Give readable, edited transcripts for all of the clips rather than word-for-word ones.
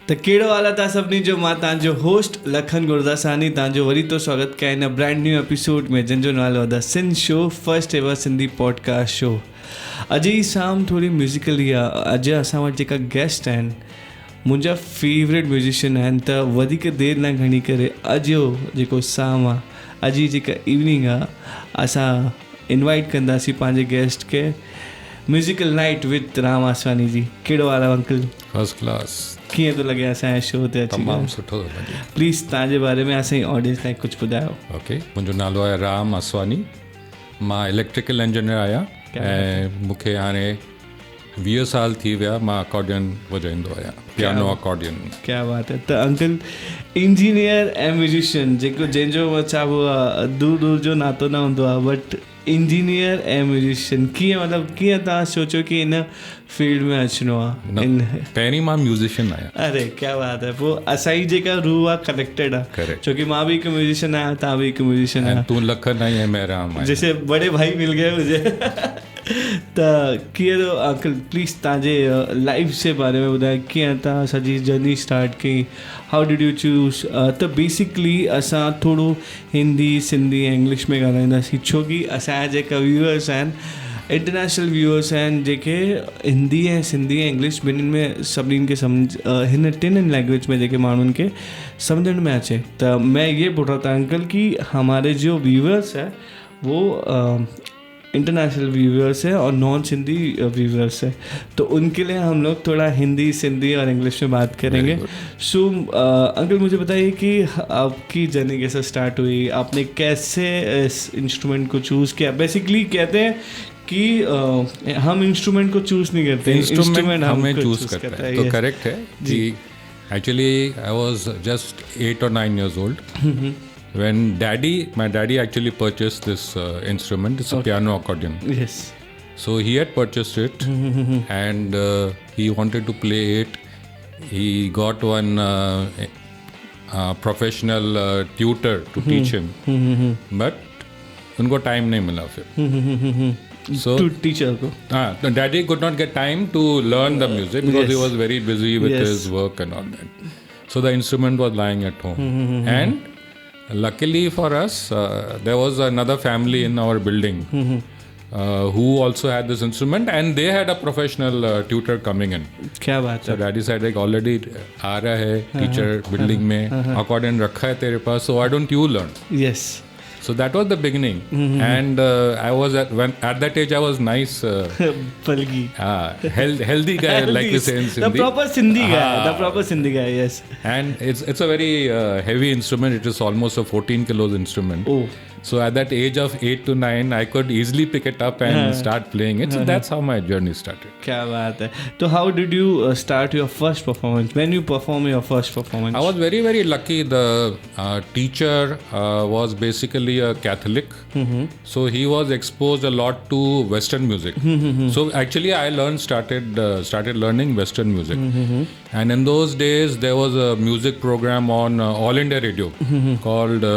त कहिड़ो हाल आहे तव्हां सभिनी जो। मां तव्हांजो होस्ट लखन गुरदासानी तव्हांजो वरी तो स्वागत कयां हिन ब्रांड न्यू एपिसोड में, जंहिंजो नालो आहे the Sindh show, first ever Sindhi podcast show. अॼु जी शाम थोरी म्यूज़िकली आहे। अॼु असां वटि जेका गेस्ट आहिनि मुंहिंजा फेवरेट म्यूज़िशियन आहिनि, त वधीक देरि न घणी करे अॼु जो जेको शाम आहे, अॼु जी जेका इवनिंग आहे, असां इनवाइट कंदासीं पंहिंजे गेस्ट खे। Musical night with Ram Asvani ji. कहिड़ो हाल आहे अंकल? First class. कीअं थो लॻे असांजे शो ते अची? तमामु सुठो थो लॻे। प्लीज़ तव्हांजे बारे में असांजी ऑडियंस लाइ कुझु ॿुधायो। ओके, मुंहिंजो नालो आहे राम असवानी। मां इलेक्ट्रिकल इंजीनियर आहियां ऐं मूंखे हाणे 20 साल थी विया मां अकॉर्डियन वॼाईंदो आहियां, पियानो अकॉर्डियन। क्या बात है। त अंकल इंजीनियर ऐं म्यूज़िशियन जंहिंजो चइबो आहे दूर दूर जो नातो न हूंदो आहे, बट इंजीनियर ऐं म्यूज़िशियन कीअं तव्हां सोचो कि इन फील्ड में अचिणो आहे? पहिरीं मां म्यूज़िशियन आहियां। अरे क्या बात है। पोइ असांजी जेका रूह आहे कनेक्टेड आहे, छोकी मां भी हिकु म्यूज़िशियन आहियां, तव्हां भी हिकु म्यूज़िशियन आहियो। तूं लखन आई ऐं मैं राम, जैसे बड़े भाई मिल गए मुझे। त कीअं तो अंकल प्लीज़ तव्हांजे लाइफ जे बारे में ॿुधायो, कीअं तव्हां सॼी जर्नी स्टार्ट कई, हाउ डिड यू चूज़? त बेसिकली असां थोरो हिंदी, सिंधी ऐं इंग्लिश में ॻाल्हाईंदासीं, छोकी असांजा जेका व्यूअर्स आहिनि इंटरनेशनल व्यूअर्स आहिनि, जेके हिंदी ऐं सिंधी ऐं इंग्लिश ॿिन्हिनि में सभिनीनि खे हिन टिनि लैंग्वेज में जेके माण्हुनि खे सम्झण में अचे। त मैं ये बोल रहा था अंकल कि हमारे जो व्यूअर्स है वो इंटरनेशनल व्यूअर्स है और नॉन सिंधी व्यूअर्स है, तो उनके लिए हम लोग थोड़ा हिंदी, सिंधी और इंग्लिश में बात करेंगे। सो अंकल मुझे बताइए कि आपकी जर्नी कैसे स्टार्ट हुई, आपने कैसे इस इंस्ट्रूमेंट को चूज़ किया? बेसिकली कहते हैं कि हम इंस्ट्रूमेंट को चूज़ नहीं करते, इंस्ट्रूमेंट हमें चूज़ करता है। तो करेक्ट है जी। Actually I was just 8 or 9 years old when my daddy actually purchased this instrument. It's a piano accordion. Yes. So he had purchased it and he wanted to play it. He got one professional tutor to teach him, but उनको time नहीं मिला फिर। So to teacher ko. The daddy could not get time to learn the music because he was very busy with his work and all that. So the instrument was lying at home. And luckily for us, there was another family in our building who also had this instrument, and they had a professional tutor coming in. क्या बात है। So daddy said like already आ रहा है teacher building में, accordion रखा है तेरे पास, so why don't you learn? Yes. So that was the beginning, and I was at that age I was nice, Palgi, healthy guy, like we say in Sindhi. The proper Sindhi guy, the proper Sindhi guy, yes. And it's a very heavy instrument. It is almost a 14 kilos instrument. Oh. So at that age of 8 to 9, I could easily pick it up and start playing it. So that's how my journey started. क्या बात है। तो how did you start your first performance? When you perform your first performance? I was very, very lucky. The teacher was basically a Catholic. So he was exposed a lot to Western music. So actually I started learning Western music. And in those days there was a music program on All India Radio called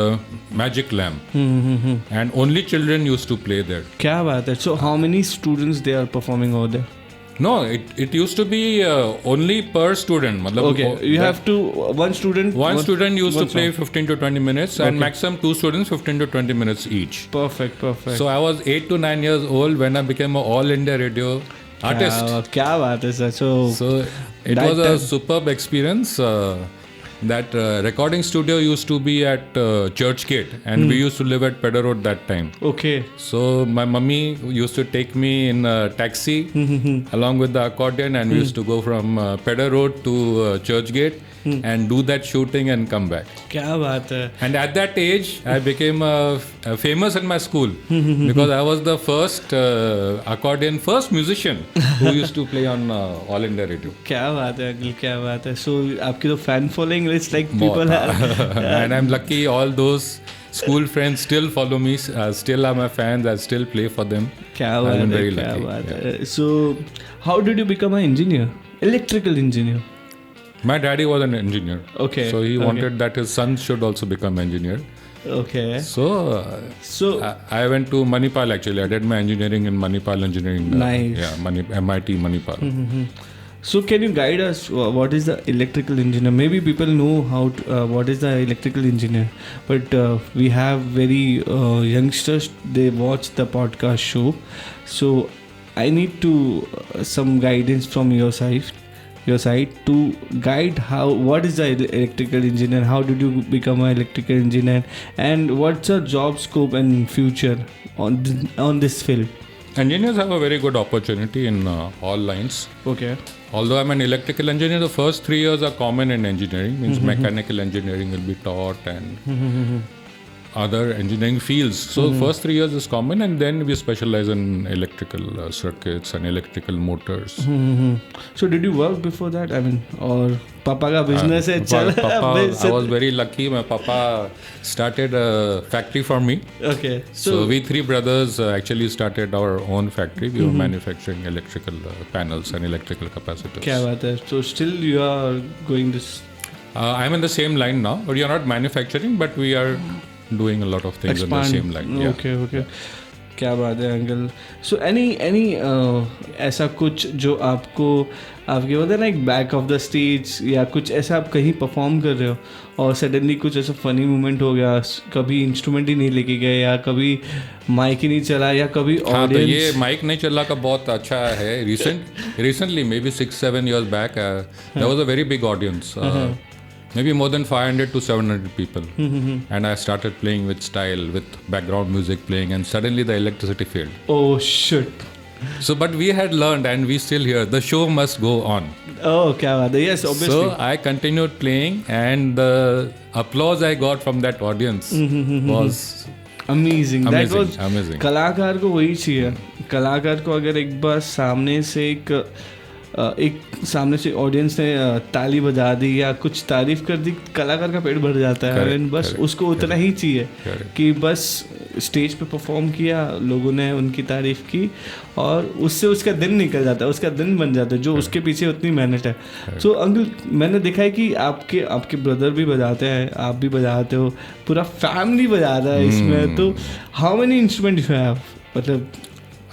Magic Lamp. And only children used to play there. क्या बात है। So how many students they are performing over there? No, it used to be only per student. Okay, you have to one student used to play 15 to 20 minutes, and maximum 2 students 15 to 20 minutes each. Perfect. So I was 8 to 9 years old when I became an All India Radio artist. क्या बात है sir. So it was a superb experience. That recording studio used to be at Church Gate, and we used to live at Pedder Road that time. Okay. So my mummy used to take me in a taxi along with the accordion, and we used to go from Pedder Road to Church Gate and do that shooting and come back. क्या बात है। And at that age, I became famous in my school because I was the first first musician who used to play on All India Radio. क्या बात है uncle, क्या बात है। So आपकी तो fan following is like people have and I'm lucky all those school friends still follow me, still are my fans, I still play for them. क्या बात है। So how did you become an engineer, electrical engineer? My daddy was an engineer. Okay. So he wanted that his son should also become an engineer. Okay. So I went to Manipal actually. I did my engineering in Manipal Engineering. Nice. MIT Manipal. So can you guide us? What is the electrical engineer? Maybe people know how to, what is the electrical engineer, but we have very youngsters. They watch the podcast show, so I need to some guidance from your side to guide what is the electrical engineer, how did you become an electrical engineer, and what's the job scope and future on this field. Engineers have a very good opportunity in all lines. Okay. Although I'm an electrical engineer, the first 3 years are common in engineering. Means mechanical engineering will be taught and other engineering fields. So first 3 years is common, and then we specialize in electrical circuits and electrical motors. So did you work before that? I mean, or Papa ka business hai chal. I was very lucky. My Papa started a factory for me. Okay. So we three brothers actually started our own factory. We were manufacturing electrical panels and electrical capacitors. Kya baat hai. So still you are going this. I'm in the same line now, but we are not manufacturing, but we are doing a lot of things in the same line. Yeah. Okay. क्या बात है uncle. So any ऐसा कुछ जो आपको आपके बोलते हैं ना एक बैक ऑफ द स्टेज या कुछ ऐसा आप कहीं परफॉर्म कर रहे हो और सडनली कुछ ऐसा फनी मोमेंट हो गया, कभी इंस्ट्रूमेंट ही नहीं लेके गए या कभी माइक ही नहीं चला या कभी ऑडियंस. तो ये माइक नहीं चला का बहुत अच्छा है. Recently maybe 6-7 years back there was a very big audience. Maybe more than 500 to 700 people. And I started playing with style, with background music playing, and suddenly the electricity failed. Oh shit. So, but we had learned and we still here. The show must go on. Oh, kya baat hai. Yes, obviously. So, I continued playing, and the applause I got from that audience was amazing. That was amazing. कलाकार को वही चाहिए. कलाकार को अगर एक बार सामने से ऑडियंस ने ताली बजा दी या कुछ तारीफ कर दी, कलाकार का पेट भर जाता है. बस उसको उतना ही चाहिए कि बस स्टेज पे परफॉर्म किया, लोगों ने उनकी तारीफ की और उससे उसका दिन निकल जाता है, उसका दिन बन जाता है, जो उसके पीछे उतनी मेहनत है. सो अंकल, मैंने देखा है कि आपके ब्रदर भी बजाते हैं, आप भी बजाते हो, पूरा फैमिली बजाता है इसमें. तो how many instrument you have? मतलब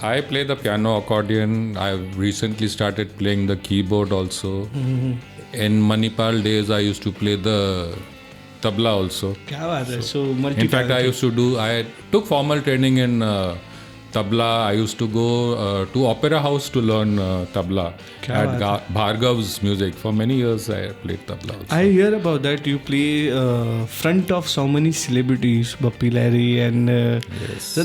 I play the piano, accordion. I recently started playing the keyboard also. In Manipal days, I used to play the tabla also. क्या बात है. So in fact, I took formal training in tabla. I used to go to opera house to learn tabla at Bhargav's music. For many years, I played tabla also. I hear about that. You play front of so many celebrities, Bappi Lahiri and yes.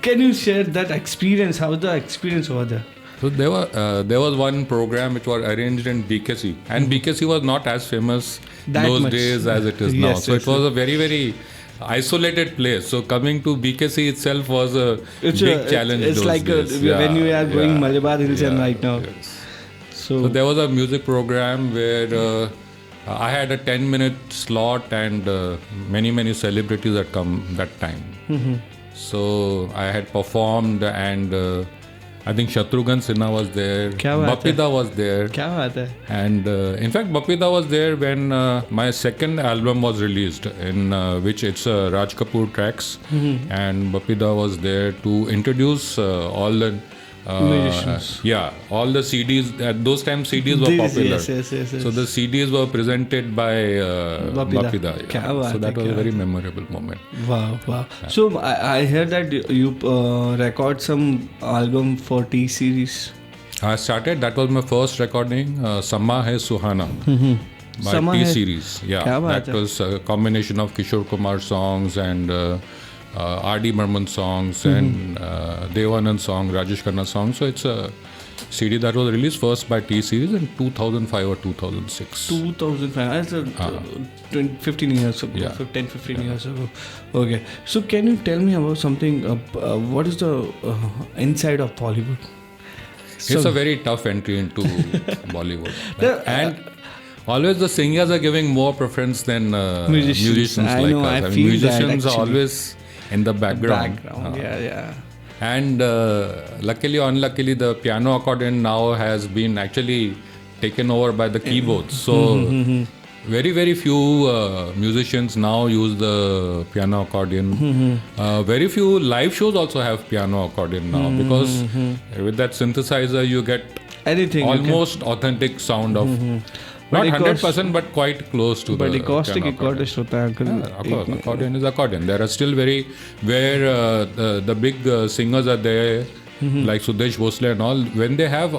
Can you share that experience? How was the experience over there? So there was one program which was arranged in BKC, and BKC was not as famous those days as it is now. So it was a very, very isolated place. So coming to BKC itself was a big challenge. It's those like days. When you are going Malabar Hills and right now. Yes. So there was a music program where I had a 10-minute slot, and many celebrities had come that time. So I had performed, and I think Shatrughan Sinha was there. Bapida was there. क्या बात है. And in fact, Bapida was there when my second album was released, in which it's Raj Kapoor tracks. And Bapida was there to introduce all the musicians. All the CDs. At those times, CDs were popular. Yes. So the CDs were presented by Bapida. So that was a very memorable moment. Wow. So I heard that you record some album for T series. I started. That was my first recording. Sama Hai Suhana. By T series. That was a combination of Kishore Kumar songs and R.D. Burman songs and Devanand song, Rajesh Khanna song. So it's a CD that was released first by T series in 2005 or 2006. 2005. That's 15 years ago. 10-15 years ago. Okay. So can you tell me about something? What is the inside of Bollywood? It's a very tough entry into Bollywood. And always the singers are giving more preference than musicians like us. Musicians are always in the background. And luckily or unluckily, the piano accordion now has been actually taken over by the keyboards. So very few musicians now use the piano accordion. Very few live shows also have piano accordion now, because with that synthesizer you get Anything. almost authentic sound of not 100% but quite close to but the acoustic piano accordist होता है uncle. accordion is accordion. There are still very where the big singers are there, like Sudesh Bhosle and all. When they have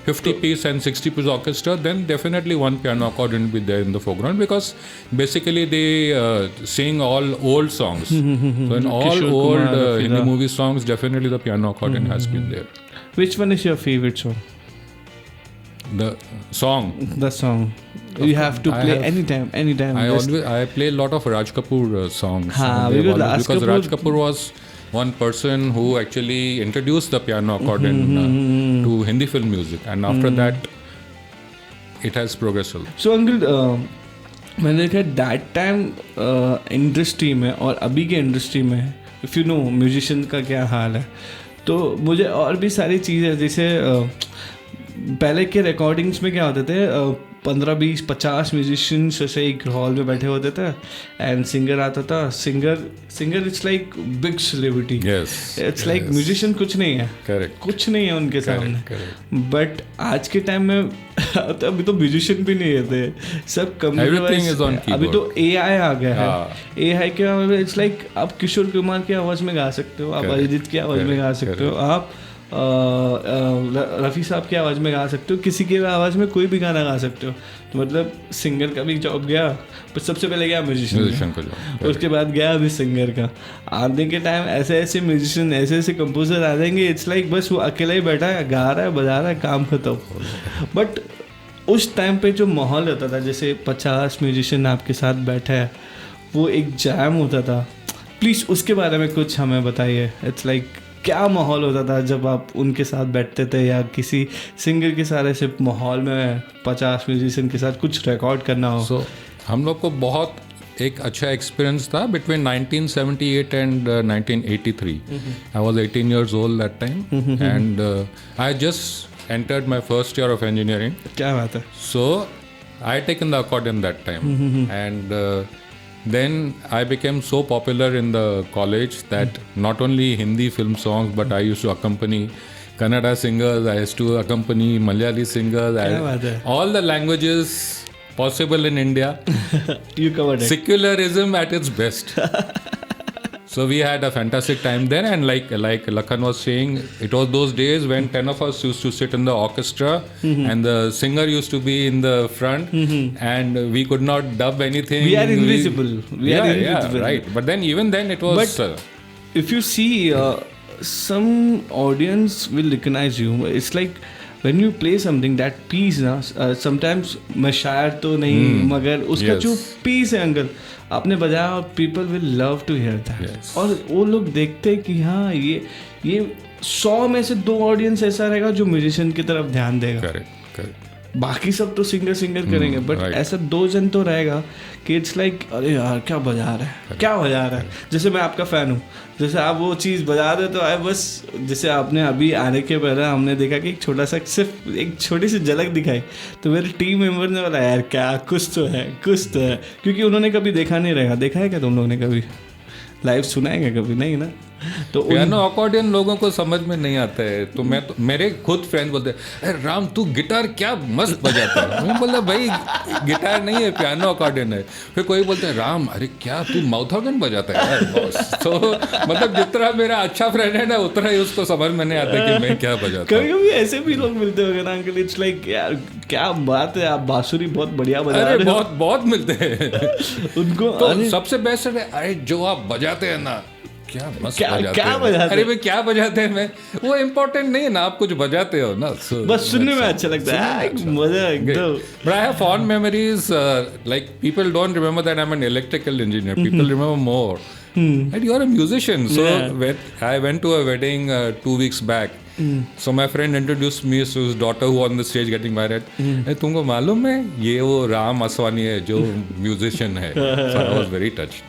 50-piece and 60-piece orchestra, then definitely one piano accordion will be there in the foreground, because basically they sing all old songs. So in all Kishore old Kumar, Hindi movie songs, definitely the piano accordion has been there. Which one is your favorite song? The song. The song. You have to play anytime. I play a lot of Raj Kapoor songs. Haan, They because always- because Raj Kapoor was one person who actually introduced the piano accordion to Hindi film music, and after that it has progressed. So uncle, मैंने देखा that time industry में और अभी के industry में if you know musician का क्या हाल है, तो मुझे और भी सारी चीज़ें जैसे पहले के रिकॉर्डिंग्स में क्या होते थे, 15-20-50 म्यूजिशियंस ऐसे एक हॉल में बैठे होते थे एंड सिंगर आता था. Singer it's like big celebrity. It's like musician कुछ नहीं है. Correct. कुछ नहीं है उनके सामने. बट आज के टाइम में अभी तो म्यूजिशियन भी नहीं रहते, सब कंप्यूटर. अभी तो AI आ गया है. AI क्या, इट्स लाइक आप किशोर कुमार की आवाज़ में गा सकते हो, आप अरिजीत की आवाज़ में गा सकते हो, आप रफ़ी साहब की आवाज़ में गा सकते हो, किसी की आवाज़ में कोई भी गाना गा सकते हो. तो मतलब सिंगर का भी जॉब गया, पर सबसे पहले गया म्यूजिशियन का, उसके बाद गया अभी सिंगर का. आने के टाइम ऐसे ऐसे म्यूजिशियन, ऐसे ऐसे कंपोजर आ जाएंगे, इट्स लाइक बस वो अकेला ही बैठा है, गा रहा है, बजा रहा है, काम खत्म. बट उस टाइम पे जो माहौल होता था, जैसे 50 म्यूजिशियन आपके साथ बैठा है, वो एक जैम होता था. प्लीज़ उसके बारे में कुछ हमें बताइए. इट्स लाइक क्या माहौल होता था जब आप उनके साथ बैठते थे, या किसी सिंगर के साथ ऐसे माहौल में 50 म्यूजिशियन के साथ कुछ रिकॉर्ड करना हो. So, हम लोग को बहुत एक अच्छा एक्सपीरियंस था between 1978 and 1983. I was 18 years old that time, and I just entered my first year of engineering. क्या बात है. So I had taken the accordion that time, and then I became so popular in the college that not only Hindi film songs, but I used to accompany Kannada singers, I used to accompany Malayali singers, all the languages possible in India. You covered it. Secularism at its best. So we had a fantastic time then, and like Lakhan was saying, it was those days when 10 of us used to sit in the orchestra, and the singer used to be in the front, and we could not dub anything. We are invisible. We are invisible. Yeah, right. But then even then it was... But if you see, some audience will recognize you. It's like when you play something, that piece ना, sometimes मैं शायर तो नहीं, मगर उसका जो piece है uncle आपने बजाया, और people will love to hear that. और वो लोग देखते हैं कि हाँ ये 100 में से 2 ऑडियंस ऐसा रहेगा जो म्यूजिशियन की तरफ ध्यान देगा. Correct. बाकी सब तो सिंगर करेंगे, बट ऐसा 2 जन तो रहेगा कि इट्स लाइक अरे यार क्या बजा रहा है. जैसे मैं आपका फ़ैन हूँ, जैसे आप वो चीज़ बजा रहे तो बस जैसे आपने अभी आने के पहले हमने देखा कि एक छोटा सा सिर्फ एक छोटी सी झलक दिखाई, तो मेरे टीम मेंबर ने बोला यार क्या कुछ तो है, क्योंकि उन्होंने कभी देखा नहीं रहेगा. देखा है क्या तुम लोगों ने कभी लाइव, सुना है क्या कभी? नहीं ना. तो पियानो अकॉर्डियन लोगों को समझ में नहीं आता है. तो मेरे खुद फ्रेंड बोलते हैं अरे राम तू गिटार क्या मस्त बजाता है. मैं बोला भाई गिटार नहीं है, पियानो अकॉर्डियन है. फिर कोई बोलते हैं राम अरे क्या तू माउथ ऑर्गन बजाता है यार बॉस. तो मतलब जितना मेरा अच्छा फ्रेंड है ना, उतना ही उसको समझ में नहीं आता कि मैं क्या बजाता हूँ. कभी ऐसे भी लोग मिलते होंगे ना अंकल, इट्स लाइक यार क्या बात है, आप बांसुरी बहुत बढ़िया बजा रहे हो. बहुत मिलते हैं उनको. तो सबसे बेस्ट है अरे जो आप बजाते हैं ना, क्या मस्त बजाते हैं. अरे भाई क्या बजाते हैं, मैं वो इम्पोर्टेंट नहीं है ना, आप कुछ बजाते हो ना, बस सुनने में अच्छा लगता है, मजा एकदम. But I have fond memories, like people don't remember that I'm an electrical engineer. People remember more. And you're a musician. So when I went to a wedding 2 weeks back. So my friend introduced me to his daughter who on the stage getting married. तुमको मालूम है ये वो राम असवानी है जो musician है. So I was very touched.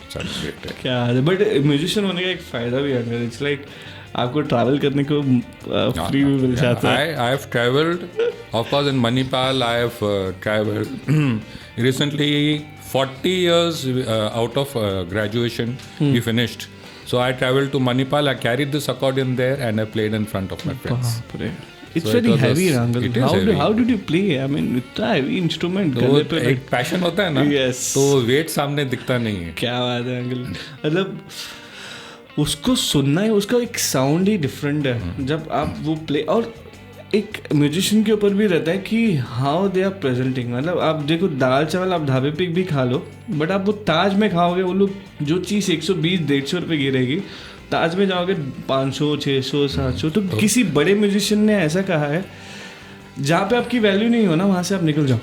क्या है, बट म्यूजिशियन होने का एक फायदा भी है. इट्स लाइक आपको ट्रैवल करने को फ्री भी मिल जाता है. I have traveled, of course in Manipal I have traveled recently. 40 years out of graduation we finished. So I traveled to Manipal, I carried this accordion there and I played in front of my friends. It's So it very was a- heavy, Rangal. it is heavy. How did you play? I mean, इतना heavy instrument तो गले पे एक passion होता है ना, Yes. तो wait सामने दिखता नहीं है. क्या बात है अंकल. मतलब उसको सुनना है, उसका एक साउंड ही डिफरेंट है जब आप वो प्ले. और एक म्यूजिशियन के ऊपर भी रहता है कि हाउ दे आर प्रेजेंटिंग. मतलब आप देखो, दाल चावल आप ढाबे पे भी खा लो, बट आप वो ताज में खाओगे, वो लोग जो चीज़ 120-150 रुपये गिरेगी, ताज में जाओगे 500, 600, 700. तो किसी बड़े म्यूजिशियन ने ऐसा कहा है, जहाँ पे आपकी वैल्यू नहीं हो ना, वहाँ से आप निकल जाओ,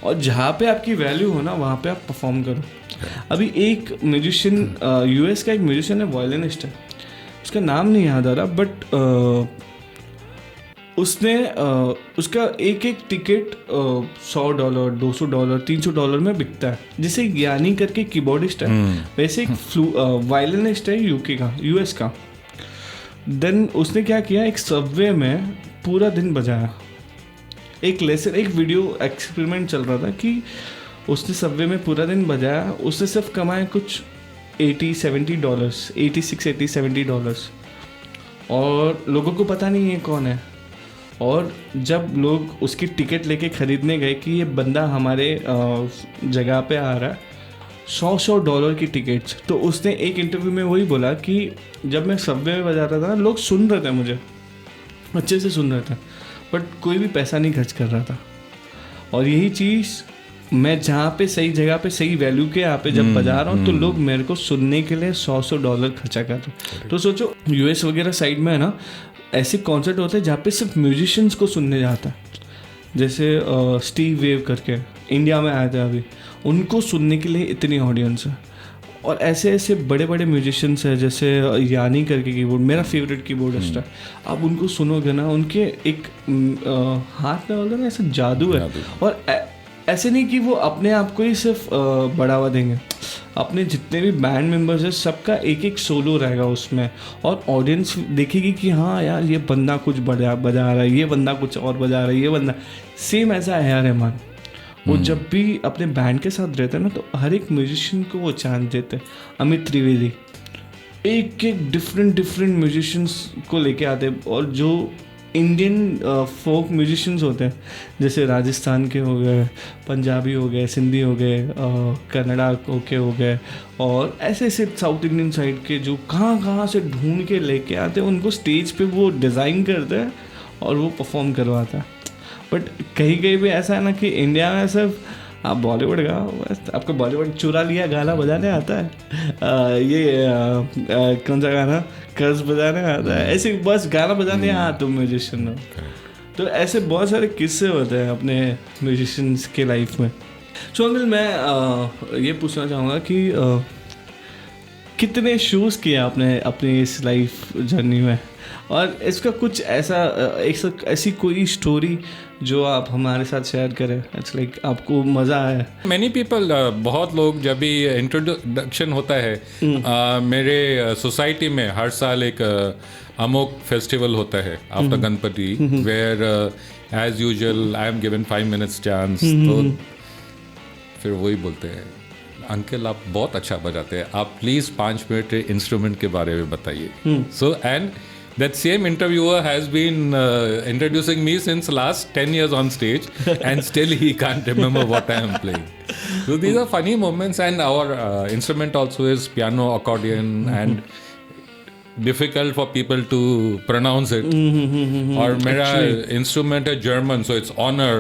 और जहाँ पे आपकी वैल्यू हो ना, वहाँ पे आप परफॉर्म करो. अभी एक म्यूजिशियन, यूएस का एक म्यूजिशियन है, वायलिनिस्ट है, उसका नाम नहीं याद आ रहा, बट उसने उसका एक एक टिकट $100, $200, $300 में बिकता है. जैसे ज्ञानी करके कीबोर्डिस्ट है, वैसे एक वायलिनिस्ट है यूके का, यूएस का. देन उसने क्या किया, एक सबवे में पूरा दिन बजाया. एक लेसन, एक वीडियो एक्सपेरिमेंट चल रहा था कि उसने सबवे में पूरा दिन बजाया. उसने सिर्फ कमाए कुछ $80-70, $86-70, और लोगों को पता नहीं है कौन है. और जब लोग उसकी टिकट लेके ख़रीदने गए कि ये बंदा हमारे जगह पे आ रहा है, $100 की टिकट्स. तो उसने एक इंटरव्यू में वही बोला कि जब मैं सबवे में बजा रहा था, लोग सुन रहे थे, मुझे अच्छे से सुन रहे थे, बट कोई भी पैसा नहीं खर्च कर रहा था. और यही चीज़ मैं जहाँ पे सही जगह पे सही वैल्यू के यहाँ पे जब बजा रहा हूँ, तो लोग मेरे को सुनने के लिए $100 खर्चा कर रहे हैं. तो सोचो, यूएस वगैरह साइड में है ना, ऐसे कॉन्सर्ट होते हैं जहाँ पे सिर्फ म्यूजिशियंस को सुनने जाता है. जैसे स्टीव वेव करके इंडिया में आए थे अभी, उनको सुनने के लिए इतनी ऑडियंस है. और ऐसे ऐसे बड़े बड़े म्यूजिशियंस हैं, जैसे यानी करके कीबोर्ड, मेरा फेवरेट कीबोर्डिस्ट है. आप उनको सुनोगे ना, उनके एक हाथ में बोलते ना, ऐसा जादू है. और ऐसे नहीं कि वो अपने आप को ही सिर्फ बढ़ावा देंगे, अपने जितने भी बैंड मेंबर्स हैं सबका एक एक सोलो रहेगा उसमें, और ऑडियंस देखेगी कि हाँ यार, ये बंदा कुछ बजा रहा है, ये बंदा कुछ और बजा रहा है, ये बंदा सेम. ऐसा है यार रहमान, वो जब भी अपने बैंड के साथ रहते हैं ना, तो हर एक म्यूजिशियन को वो चांस देते हैं. अमित त्रिवेदी एक एक डिफरेंट म्यूजिशियंस को लेके आते हैं. और जो इंडियन फोक म्यूजिशियंस होते हैं, जैसे राजस्थान के हो गए, पंजाबी हो गए, सिंधी हो गए, कन्नड़ा के हो गए, और ऐसे ऐसे साउथ इंडियन साइड के जो कहाँ से ढूंढ के लेके आते हैं, उनको स्टेज पे वो डिज़ाइन करते हैं और वो परफॉर्म करवाता है. बट कहीं कहीं भी ऐसा है ना कि इंडिया में सिर्फ आप बॉलीवुड गाओ, बस आपको बॉलीवुड चुरा लिया, गाना बजाने आता है, कौन सा गाना, कर्ज बजाने आता है, ऐसे बस गाना बजाने हाँ तुम म्यूजिशियन हो. तो ऐसे बहुत सारे किस्से होते हैं अपने म्यूजिशियंस के लाइफ में. सो अंकल, मैं ये पूछना चाहूँगा कि कितने शोज़ किए आपने अपनी इस लाइफ जर्नी में, और इसका कुछ ऐसा ऐसी कोई स्टोरी जो आप हमारे साथ शेयर करें. इट्स लाइक आपको मज़ा आया. मैनी पीपल, बहुत लोग, जब भी इंट्रोडक्शन होता है, मेरे सोसाइटी में हर साल एक अमोक फेस्टिवल होता है after Ganpati, where as usual I am given 5 minutes chance. तो फिर वही बोलते हैं, अंकल आप बहुत अच्छा बजाते हैं, आप प्लीज़ 5 मिनट इंस्ट्रूमेंट के बारे में बताइए. So and that same interviewer has been introducing me since last 10 years on stage, and still he can't remember what I am playing. So these are funny moments, and our instrument also is piano, accordion, and difficult for people to pronounce it. और मेरा instrument है German, so it's honor.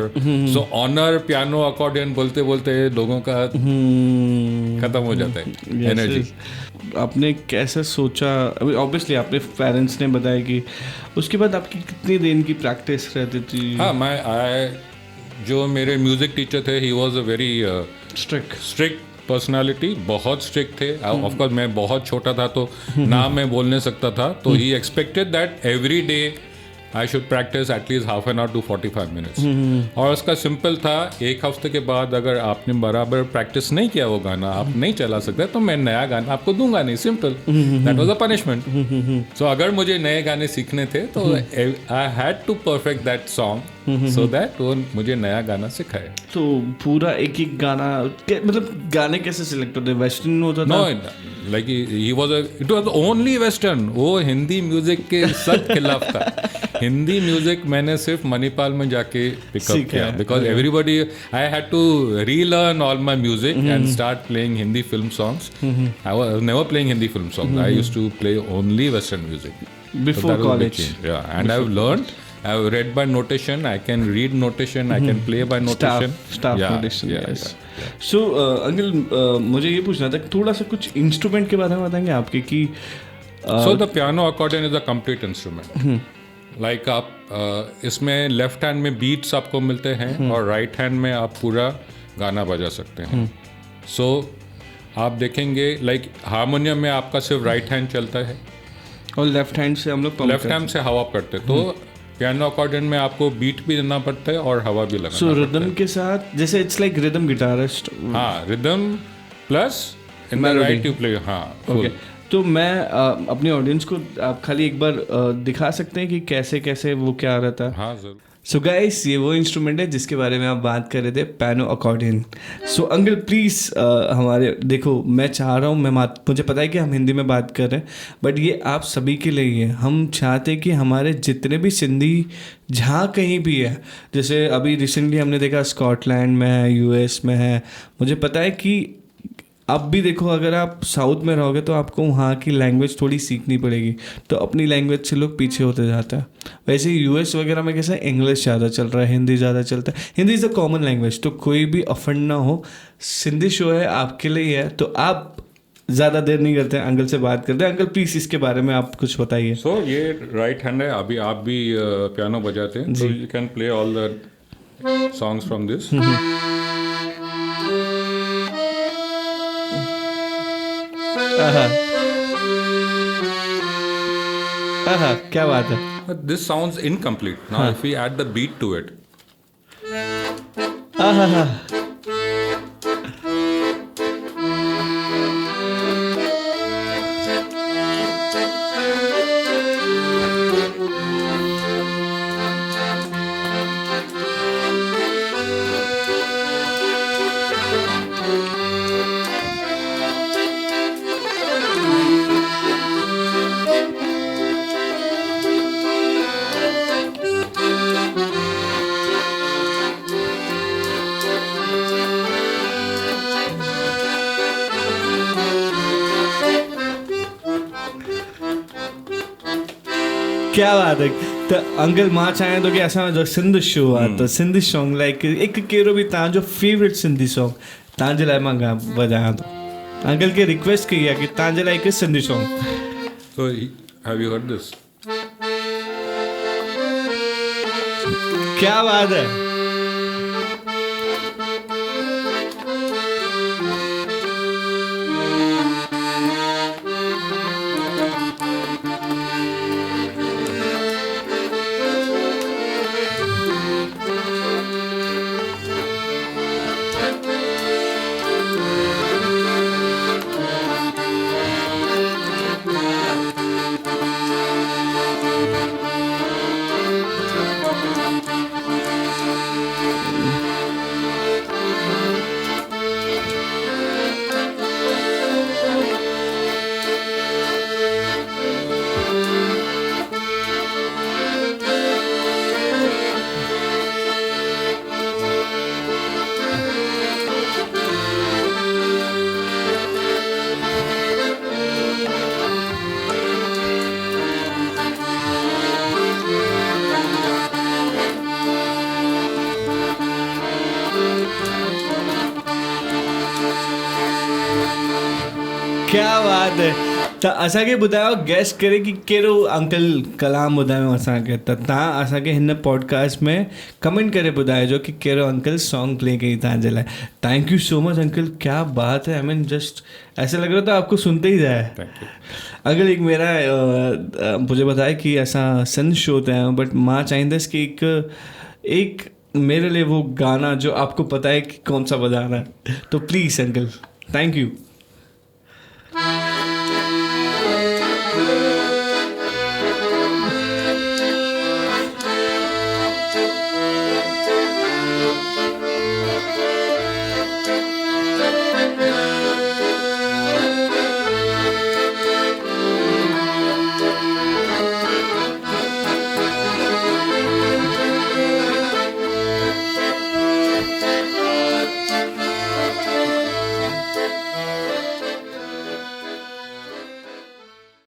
So honor, piano, accordion बोलते बोलते लोगों का खत्म हो जाता है एनर्जी. आपने कैसे सोचा, अभी ऑब्वियसली आपने पेरेंट्स ने बताया कि उसके बाद आपकी कितनी दिन की प्रैक्टिस रहती थी? हाँ, जो मेरे म्यूजिक टीचर थे, he was a very strict personality, बहुत स्ट्रिक्ट थे. ऑफ कोर्स मैं बहुत छोटा था तो ना मैं बोल नहीं सकता था, तो ही expected that every day I should practice at least half an hour to 45 minutes. और उसका सिंपल था, एक हफ्ते के बाद अगर आपने बराबर प्रैक्टिस नहीं किया वो गाना, आप नहीं चला सकते, तो मैं नया गाना आपको दूंगा नहीं. Simple, that was a punishment. So अगर मुझे नए गाने सीखने थे तो I had to perfect that song, so that वो मुझे नया गाना सिखाए. तो पूरा एक एक गाना, मतलब गाने कैसे सिलेक्ट होते? वेस्टर्न होता था? No, like he was it was only western. वो हिंदी म्यूजिक के सब खिलाफ था. हिंदी म्यूजिक मैंने सिर्फ मणिपाल में जाके पिकअप सीखा किया, है। Because everybody I had to relearn all my music and start playing Hindi film songs. I was never playing Hindi film songs. I used to play only western music Before college. Yeah, and I've learned. I've read by notation. I can read notation. I can play by notation. Staff Yeah, notation. yeah, Yes. yeah. So uncle मुझे ये पूछना था थोड़ा सा कुछ instrument के बारे में बताएंगे आपके कि So the piano accordion is a complete instrument. Like आप इसमें लेफ्ट हैंड में बीट्स आपको मिलते हैं और राइट हैंड में आप पूरा गाना बजा सकते हैं. So आप देखेंगे लाइक हारमोनियम में आपका सिर्फ राइट हैंड चलता है और लेफ्ट हैंड से हम लोग लेफ्ट हैंड से हवा करते हैं. तो पियानो अकॉर्डियन में आपको बीट भी देना पड़ता है और हवा भी लगाना सो पड़ता रिदम के साथ जैसे इट्स लाइक रिदम गिटारिस्ट. हाँ, rhythm plus in the right you play. हाँ, ओके. तो मैं अपने ऑडियंस को आप खाली एक बार दिखा सकते हैं कि कैसे कैसे वो क्या रहता है. हाँ जरूर. सो गाइस ये वो इंस्ट्रूमेंट है जिसके बारे में आप बात कर रहे थे, piano accordion. So uncle please हमारे देखो मैं चाह रहा हूँ मुझे पता है कि हम हिंदी में बात कर रहे हैं बट ये आप सभी के लिए ही है. हम चाहते हैं कि हमारे जितने भी सिंधी जहाँ कहीं भी है, जैसे अभी रिसेंटली हमने देखा स्कॉटलैंड में है, यूएस में है, मुझे पता है कि अब भी देखो अगर आप साउथ में रहोगे तो आपको वहाँ की लैंग्वेज थोड़ी सीखनी पड़ेगी, तो अपनी लैंग्वेज से लोग पीछे होते जाते हैं. वैसे ही यूएस वगैरह में कैसा इंग्लिश ज़्यादा चल रहा है, हिंदी ज़्यादा चलता है. Hindi is a common language, तो कोई भी ऑफेंड ना हो. सिंधी शो है आपके लिए है, तो आप ज़्यादा देर नहीं करते हैं, अंकल से बात करते हैं. अंकल प्लीज़ इसके बारे में आप कुछ बताइए. सो ये राइट हैंड है. अभी आप भी पियानो बजाते हैं, so you can play all the songs from this. क्या बात है. But this sounds incomplete. Now if we add the beat to it. क्या बात है. तो अंकल मां चाहे तो कि असां जो सिंध शो आहे त सिंधी सॉन्ग लाइक एक कहिड़ो बि तव्हांजो फेवरेट सिंधी सॉन्ग तव्हांजे लाइ मां वॼायां थो. अंकल खे रिक्वेस्ट कई आहे कि तव्हांजे लाइ हिकु Sindhi song. So have you heard this? क्या बात है. क्या बात है. त असांखे ॿुधायो गेस्ट करे कि कहिड़ो अंकल कलाम ॿुधायो असांखे. त तव्हां असांखे हिन पॉडकास्ट में कमेंट करे ॿुधाइजो कि कहिड़ो अंकल सॉन्ग प्ले कई तव्हांजे लाइ. Thank you so much uncle. क्या बात है. आई मीन जस्ट ऐसा लग रहा था आपको सुनते ही जाए. अंकल एक मेरा मुझे बताया कि असां सिंध शो ते आहियूं बट मां चाहींदसि कि एक मेरे लिए वो गाना जो आपको पता है कि कौन सा बजाना है, तो प्लीज़ अंकल. Thank you.